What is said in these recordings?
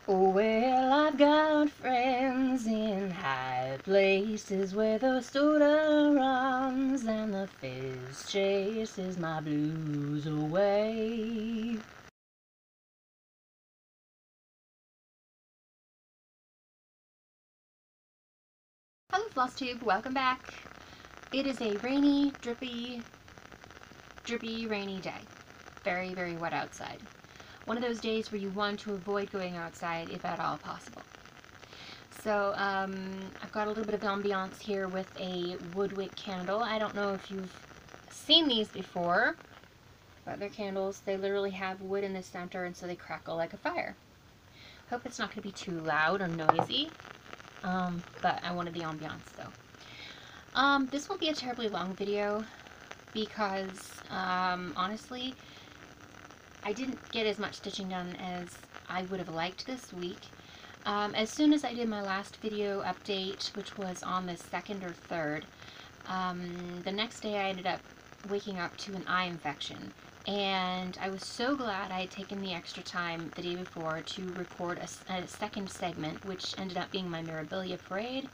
Well, I've got friends in high places where the soda runs and the fizz chases my blues away. Hello FlossTube, welcome back. It is a rainy, drippy rainy day. Very, very wet outside. One of those days where you want to avoid going outside if at all possible. So I've got a little bit of ambiance here with a woodwick candle. I don't know if you've seen these before, but they're candles. They literally have wood in the center, and so they crackle like a fire. Hope it's not going to be too loud or noisy, but I wanted the ambiance though. This won't be a terribly long video because honestly, I didn't get as much stitching done as I would have liked this week. As soon as I did my last video update, which was on the 2nd or 3rd, the next day I ended up waking up to an eye infection. And I was so glad I had taken the extra time the day before to record a second segment, which ended up being my Mirabilia parade,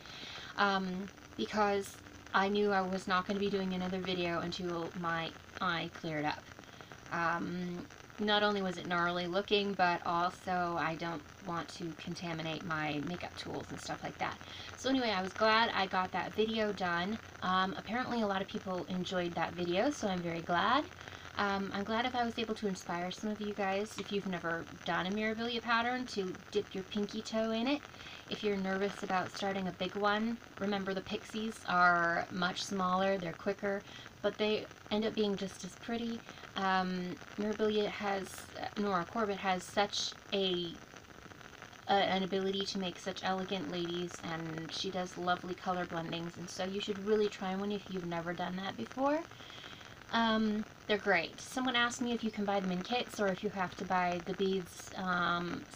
because I knew I was not going to be doing another video until my eye cleared up. Not only was it gnarly looking, but also I don't want to contaminate my makeup tools and stuff like that. So anyway, I was glad I got that video done. Apparently a lot of people enjoyed that video, so I'm very glad. I'm glad if I was able to inspire some of you guys, if you've never done a Mirabilia pattern, to dip your pinky toe in it. If you're nervous about starting a big one, remember the pixies are much smaller, they're quicker, but they end up being just as pretty. Mirabilia has, Nora Corbett has such an ability to make such elegant ladies, and she does lovely color blendings, and so you should really try one if you've never done that before. They're great. Someone asked me if you can buy them in kits or if you have to buy the beads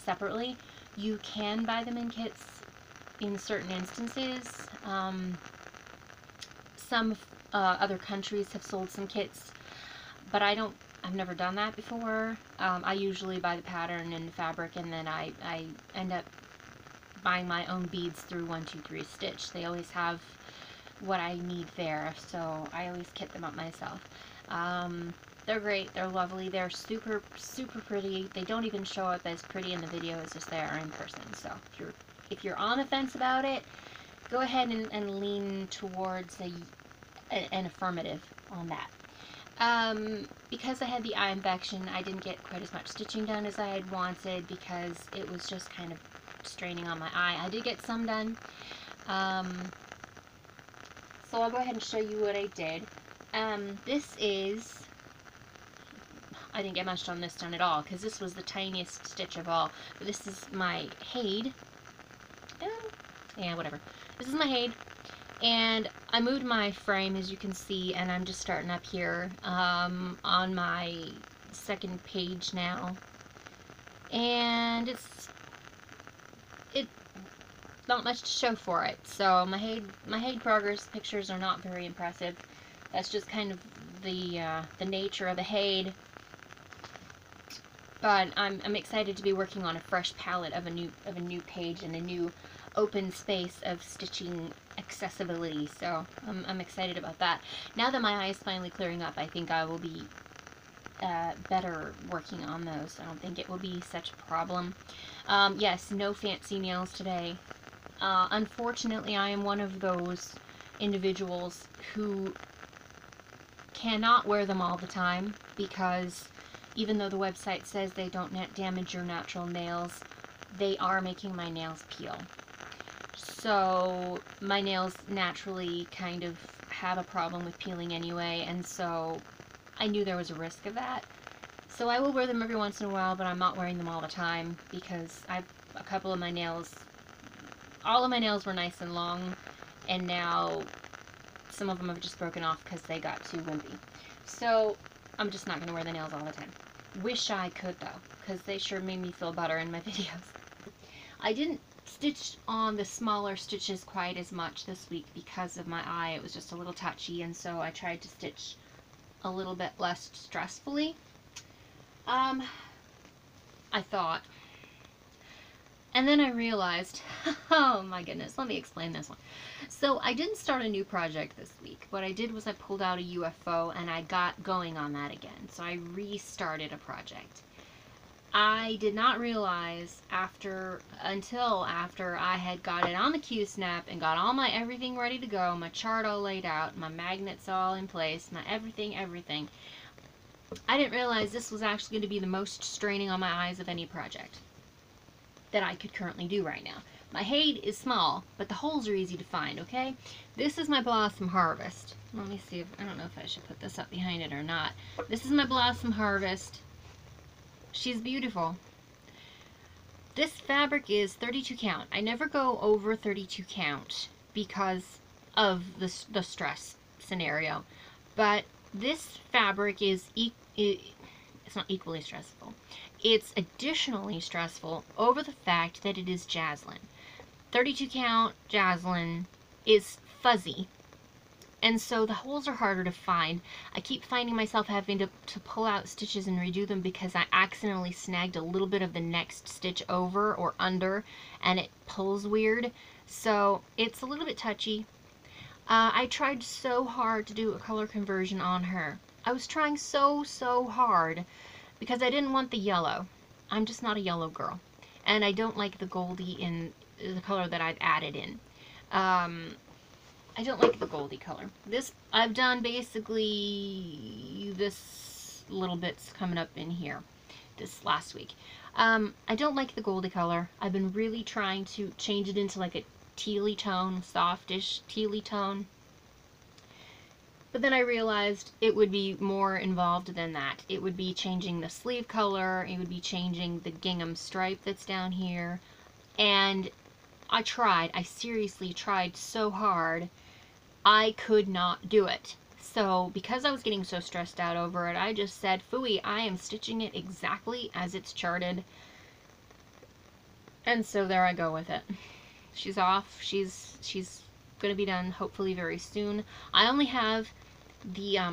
separately. You can buy them in kits in certain instances. Some other countries have sold some kits, but I've never done that before. I usually buy the pattern and the fabric, and then I end up buying my own beads through 1-2-3 Stitch. They always have what I need there, so I always kit them up myself. They're great, they're lovely, they're super, super pretty. They don't even show up as pretty in the video as just they are in person, so if you're on the fence about it, go ahead and lean towards an affirmative on that. Because I had the eye infection, I didn't get quite as much stitching done as I had wanted because it was just kind of straining on my eye. I did get some done. So I'll go ahead and show you what I did. This is, I didn't get much on this done at all because this was the tiniest stitch of all. But this is my HandDyed. Yeah, whatever. This is my HandDyed, and I moved my frame, as you can see, and I'm just starting up here on my second page now. And it's not much to show for it. So my HandDyed progress pictures are not very impressive. That's just kind of the nature of a HandDyed. But I'm excited to be working on a fresh palette of a new page and a new open space of stitching accessibility. So I'm excited about that. Now that my eye is finally clearing up, I think I will be better working on those. I don't think it will be such a problem. Yes, no fancy nails today. Unfortunately, I am one of those individuals who cannot wear them all the time because even though the website says they don't damage your natural nails, they are making my nails peel. So my nails naturally kind of have a problem with peeling anyway, and so I knew there was a risk of that. So I will wear them every once in a while, but I'm not wearing them all the time because a couple of my nails, all of my nails were nice and long, and now some of them have just broken off because they got too wimpy. So I'm just not going to wear the nails all the time. Wish I could though, because they sure made me feel better in my videos. I didn't stitch on the smaller stitches quite as much this week because of my eye. It was just a little touchy, and so I tried to stitch a little bit less stressfully. I thought. And then I realized, oh my goodness, let me explain this one. So I didn't start a new project this week. What I did was I pulled out a UFO and I got going on that again. So I restarted a project. I did not realize until after I had got it on the Q-snap and got all my everything ready to go, my chart all laid out, my magnets all in place, my everything. I didn't realize this was actually going to be the most straining on my eyes of any project that I could currently do right now. My head is small, but the holes are easy to find, okay? This is my Blossom Harvest. Let me see if, I don't know if I should put this up behind it or not. This is my Blossom Harvest. She's beautiful. This fabric is 32 count. I never go over 32 count because of the stress scenario. But this fabric is, it's not equally stressful. It's additionally stressful over the fact that it is Jaslyn. 32 count Jaslyn is fuzzy. And so the holes are harder to find. I keep finding myself having to pull out stitches and redo them because I accidentally snagged a little bit of the next stitch over or under and it pulls weird. So it's a little bit touchy. I tried so hard to do a color conversion on her. I was trying so hard because I didn't want the yellow. I'm just not a yellow girl. And I don't like the Goldie in the color that I've added in. I don't like the Goldie color. This, I've done basically this little bit's coming up in here this last week. I don't like the Goldie color. I've been really trying to change it into like a tealy tone, softish tealy tone. But then I realized it would be more involved than that. It would be changing the sleeve color, it would be changing the gingham stripe that's down here. And I seriously tried so hard. I could not do it. So because I was getting so stressed out over it, I just said, phooey, I am stitching it exactly as it's charted. And so there I go with it. She's off. She's going to be done hopefully very soon. I only have the I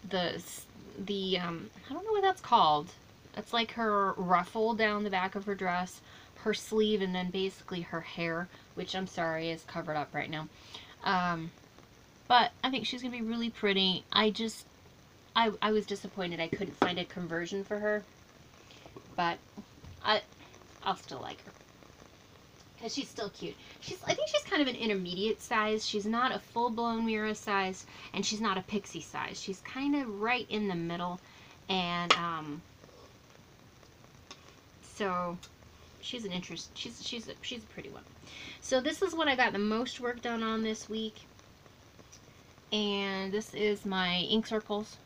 don't know what that's called. It's like her ruffle down the back of her dress, her sleeve, and then basically her hair, which I'm sorry is covered up right now. But I think she's going to be really pretty. I was disappointed I couldn't find a conversion for her. But I'll still like her. Because she's still cute. I think she's kind of an intermediate size. She's not a full-blown Mira size, and she's not a pixie size. She's kind of right in the middle. And, so she's an she's a pretty one. So this is what I got the most work done on this week. And this is my ink circles.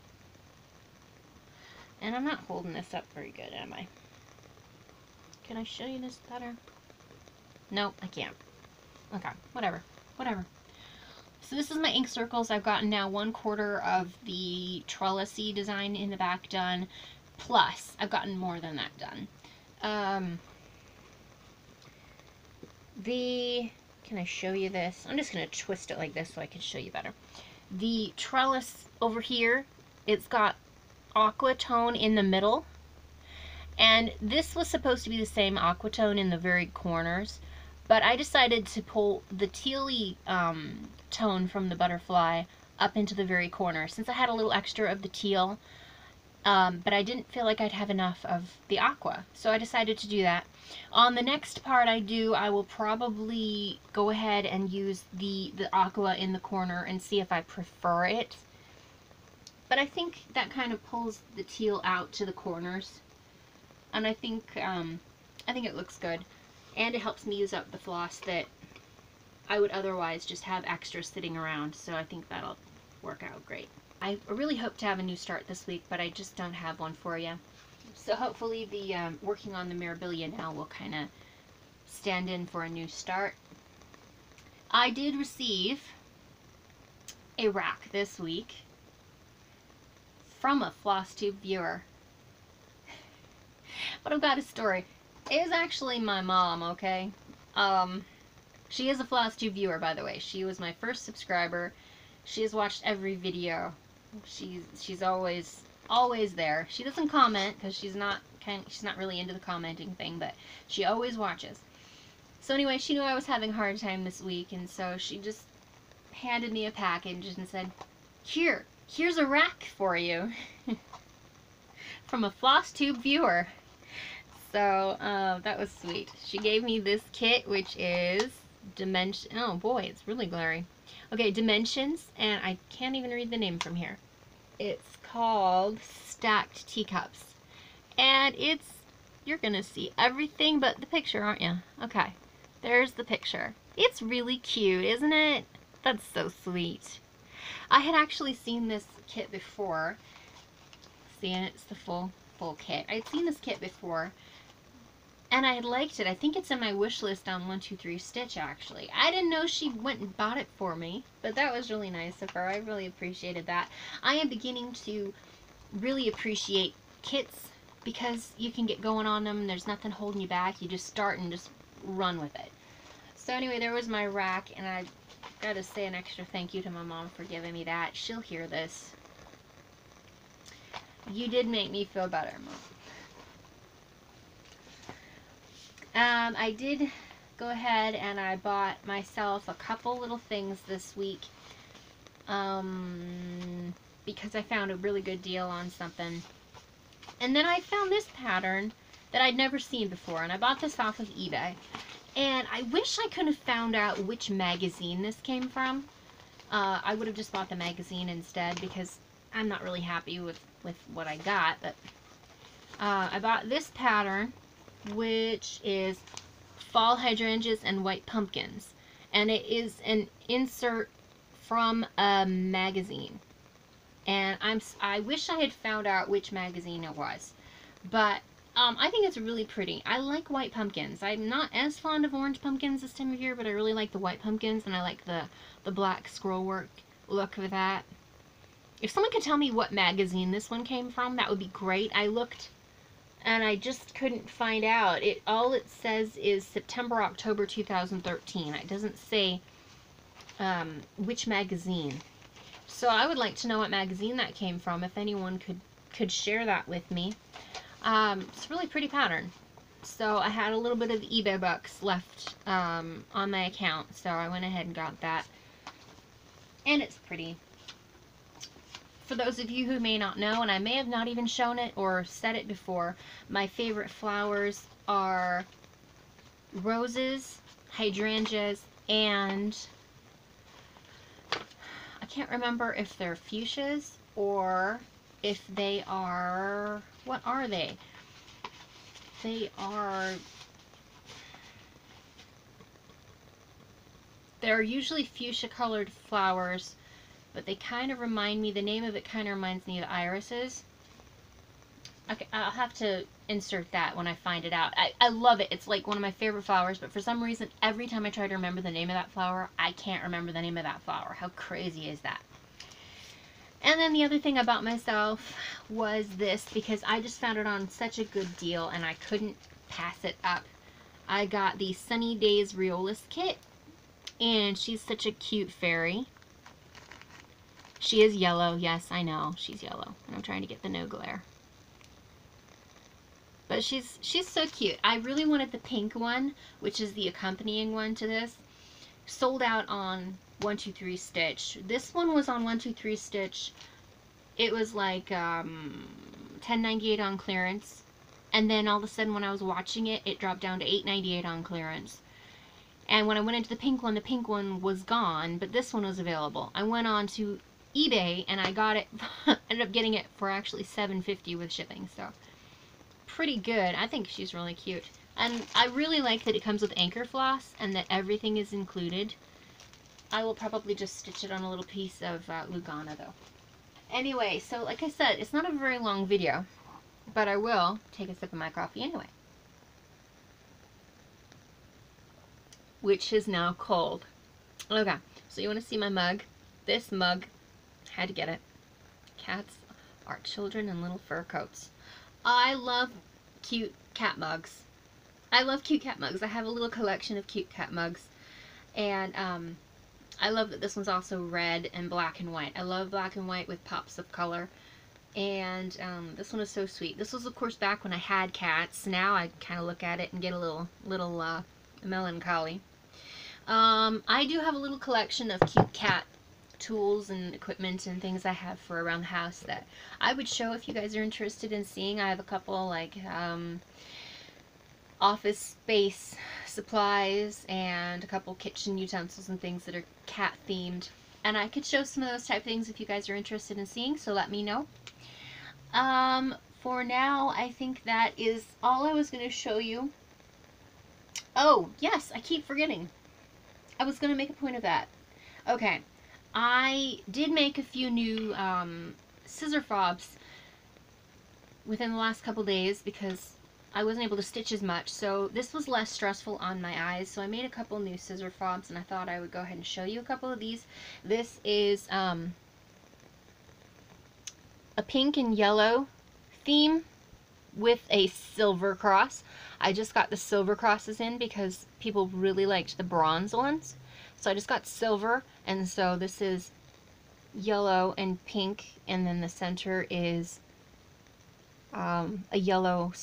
And I'm not holding this up very good, am I? Can I show you this better? Nope, I can't. Okay, whatever. So this is my ink circles. I've gotten now 1/4 of the trellisy design in the back done. Plus, I've gotten more than that done. Can I show you this? I'm just going to twist it like this so I can show you better. The trellis over here, it's got aqua tone in the middle. And this was supposed to be the same aqua tone in the very corners. But I decided to pull the tealy tone from the butterfly up into the very corner since I had a little extra of the teal. But I didn't feel like I'd have enough of the aqua, so I decided to do that. On the next part I will probably go ahead and use the aqua in the corner and see if I prefer it. But I think that kind of pulls the teal out to the corners, and I think it looks good, and it helps me use up the floss that I would otherwise just have extra sitting around. So I think that'll work out great. I really hope to have a new start this week, but I just don't have one for you. So hopefully the working on the Mirabilia now will kind of stand in for a new start. I did receive a rack this week from a FlossTube viewer. But I've got a story. It was actually my mom, okay? She is a FlossTube viewer, by the way. She was my first subscriber. She has watched every video. She's always there. She doesn't comment because she's not she's not really into the commenting thing, but she always watches. So anyway, she knew I was having a hard time this week, and so she just handed me a package and said, here's a rack for you. From a FlossTube viewer. So, that was sweet. She gave me this kit, which is oh boy, it's really glary. Okay, Dimensions, and I can't even read the name from here. It's called Stacked Teacups. And you're gonna see everything but the picture, aren't you? Okay, there's the picture. It's really cute, isn't it? That's so sweet. I had actually seen this kit before. See, and it's the full kit. I'd seen this kit before, and I had liked it. I think it's in my wish list on 123 Stitch, actually. I didn't know she went and bought it for me, but that was really nice of her. I really appreciated that. I am beginning to really appreciate kits because you can get going on them. There's nothing holding you back. You just start and just run with it. So anyway, there was my rack, and I gotta say an extra thank you to my mom for giving me that. She'll hear this. You did make me feel better, Mom. I did go ahead and I bought myself a couple little things this week because I found a really good deal on something. And then I found this pattern that I'd never seen before, and I bought this off of eBay. And I wish I could have found out which magazine this came from. I would have just bought the magazine instead because I'm not really happy with what I got. But I bought this pattern, which is Fall Hydrangeas and White Pumpkins. And it is an insert from a magazine. And I wish I had found out which magazine it was. But I think it's really pretty. I like white pumpkins. I'm not as fond of orange pumpkins this time of year, but I really like the white pumpkins, and I like the black scroll work look of that. If someone could tell me what magazine this one came from, that would be great. I looked, and I just couldn't find out. All it says is September, October 2013. It doesn't say which magazine. So I would like to know what magazine that came from, if anyone could share that with me. It's a really pretty pattern. So I had a little bit of eBay bucks left on my account, so I went ahead and got that. And it's pretty. For those of you who may not know, and I may have not even shown it or said it before, my favorite flowers are roses, hydrangeas, and I can't remember if they're fuchsias or if they are, what are they? They're usually fuchsia colored flowers, but they kind of remind me, the name of it kind of reminds me of irises. Okay, I'll have to insert that when I find it out. I love it. It's like one of my favorite flowers, but for some reason, every time I try to remember the name of that flower, I can't remember the name of that flower. How crazy is that? And then the other thing I bought myself was this, because I just found it on such a good deal and I couldn't pass it up. I got the Sunny Days Riolis kit, and she's such a cute fairy. She is yellow. Yes, I know, she's yellow. And I'm trying to get the no glare. But she's so cute. I really wanted the pink one, which is the accompanying one to this. Sold out on 123 Stitch. This one was on 123 Stitch. It was like $10.98 on clearance, and then all of a sudden when I was watching it, it dropped down to $8.98 on clearance. And when I went into the pink one was gone, but this one was available. I went on to eBay and I got it, ended up getting it for actually $7.50 with shipping. So pretty good. I think she's really cute. And I really like that it comes with anchor floss and that everything is included. I will probably just stitch it on a little piece of Lugana though. Anyway, so like I said, it's not a very long video, but I will take a sip of my coffee anyway. Which is now cold. Okay, so you want to see my mug? This mug, had to get it. Cats are children in little fur coats. I love cute cat mugs. I love cute cat mugs. I have a little collection of cute cat mugs. And I love that this one's also red and black and white. I love black and white with pops of color. And this one is so sweet. This was, of course, back when I had cats. Now I kind of look at it and get a little melancholy. I do have a little collection of cute cat tools and equipment and things I have for around the house that I would show if you guys are interested in seeing. I have a couple, like, office space supplies and a couple kitchen utensils and things that are cat themed. And I could show some of those type of things if you guys are interested in seeing, so let me know. For now, I think that is all I was going to show you. Oh, yes, I keep forgetting. I was going to make a point of that. Okay, I did make a few new scissor fobs within the last couple days because I wasn't able to stitch as much, so this was less stressful on my eyes, so I made a couple new scissor fobs, and I thought I would go ahead and show you a couple of these. This is a pink and yellow theme with a silver cross. I just got the silver crosses in because people really liked the bronze ones, so I just got silver, and so this is yellow and pink, and then the center is a yellow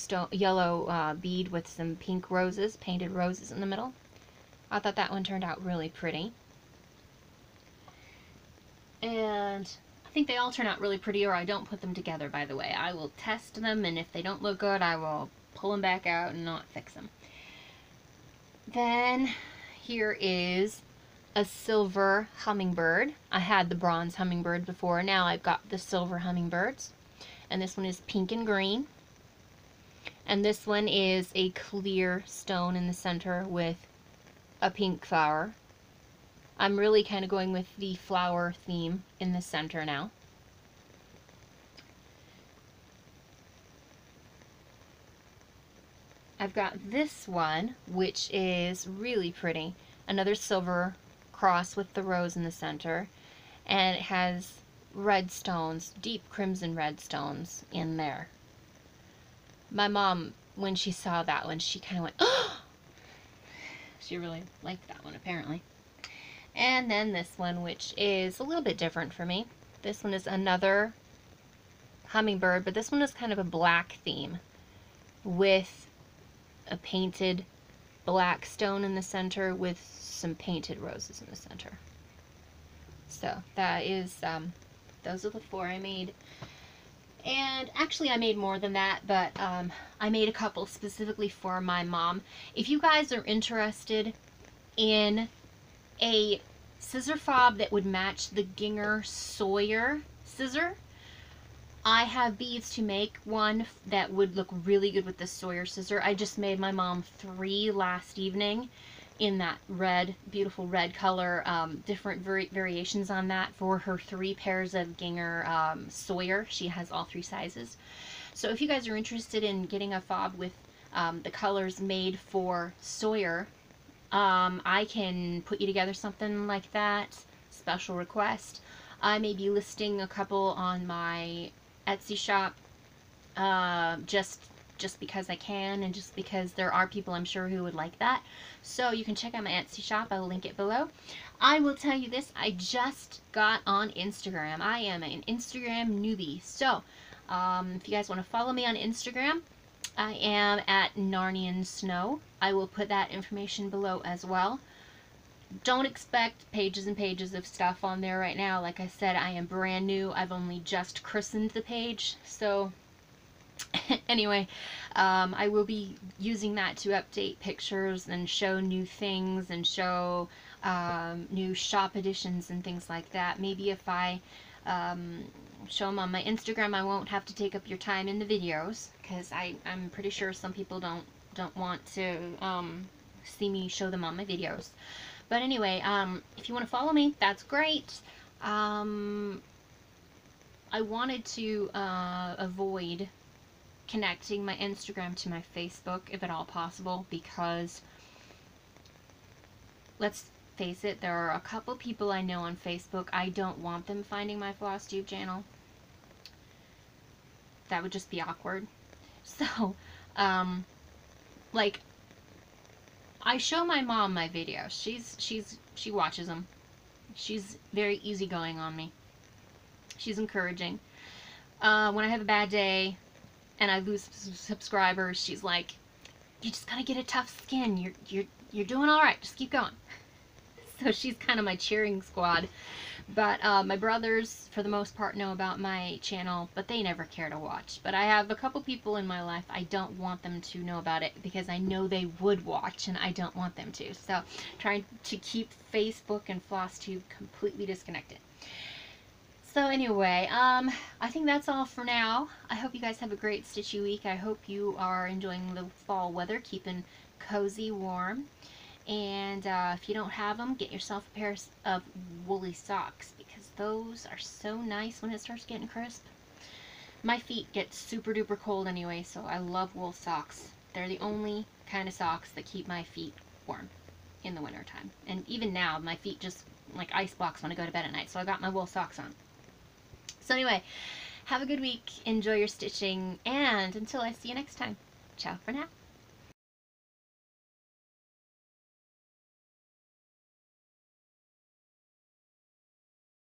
bead with some pink roses, painted roses in the middle. I thought that one turned out really pretty. And I think they all turn out really pretty, or I don't put them together, by the way. I will test them, and if they don't look good, I will pull them back out and not fix them. Then here is a silver hummingbird. I had the bronze hummingbird before. Now I've got the silver hummingbirds. And this one is pink and green. And this one is a clear stone in the center with a pink flower. I'm really kind of going with the flower theme in the center now. I've got this one, which is really pretty. Another silver cross with the rose in the center. And it has red stones, deep crimson red stones in there. My mom, when she saw that one, she kind of went, oh! She really liked that one, apparently. And then this one, which is a little bit different for me. This one is another hummingbird, but this one is kind of a black theme with a painted black stone in the center with some painted roses in the center. So that is, those are the 4 I made. And actually I made more than that, but I made a couple specifically for my mom. If you guys are interested in a scissor fob that would match the Ginger Sawyer scissor, I have beads to make one that would look really good with the Sawyer scissor. I just made my mom 3 last evening in that red, beautiful red color, different variations on that for her 3 pairs of Ginger Sawyer. She has all 3 sizes. So if you guys are interested in getting a fob with the colors made for Sawyer, I can put you together something like that. Special request. I may be listing a couple on my Etsy shop, just because I can, and just because there are people I'm sure who would like that. So you can check out my Etsy shop. I will link it below. I will tell you this, I just got on Instagram. I am an Instagram newbie. So if you guys want to follow me on Instagram, I am at Narnian Snow. I will put that information below as well. Don't expect pages and pages of stuff on there right now. Like I said, I am brand new. I've only just christened the page. So anyway, I will be using that to update pictures and show new things and show new shop editions and things like that. Maybe if I show them on my Instagram, I won't have to take up your time in the videos, because I'm pretty sure some people don't want to see me show them on my videos. But anyway, if you want to follow me, that's great. I wanted to avoid connecting my Instagram to my Facebook, if at all possible, because let's face it, there are a couple people I know on Facebook. I don't want them finding my FlossTube channel. That would just be awkward. So, like, I show my mom my videos. She watches them. She's very easygoing on me. She's encouraging. When I have a bad day and I lose subscribers, she's like, "You just gotta get a tough skin. You're doing all right. Just keep going." So she's kind of my cheering squad. But my brothers, for the most part, know about my channel, but they never care to watch. But I have a couple people in my life I don't want them to know about it because I know they would watch and I don't want them to. So trying to keep Facebook and FlossTube completely disconnected. So anyway, I think that's all for now. I hope you guys have a great stitchy week. I hope you are enjoying the fall weather, keeping cozy warm. And if you don't have them, get yourself a pair of woolly socks because those are so nice when it starts getting crisp. My feet get super duper cold anyway, so I love wool socks. They're the only kind of socks that keep my feet warm in the wintertime. And even now, my feet just like ice blocks when I go to bed at night, so I got my wool socks on. So anyway, have a good week, enjoy your stitching, and until I see you next time, ciao for now.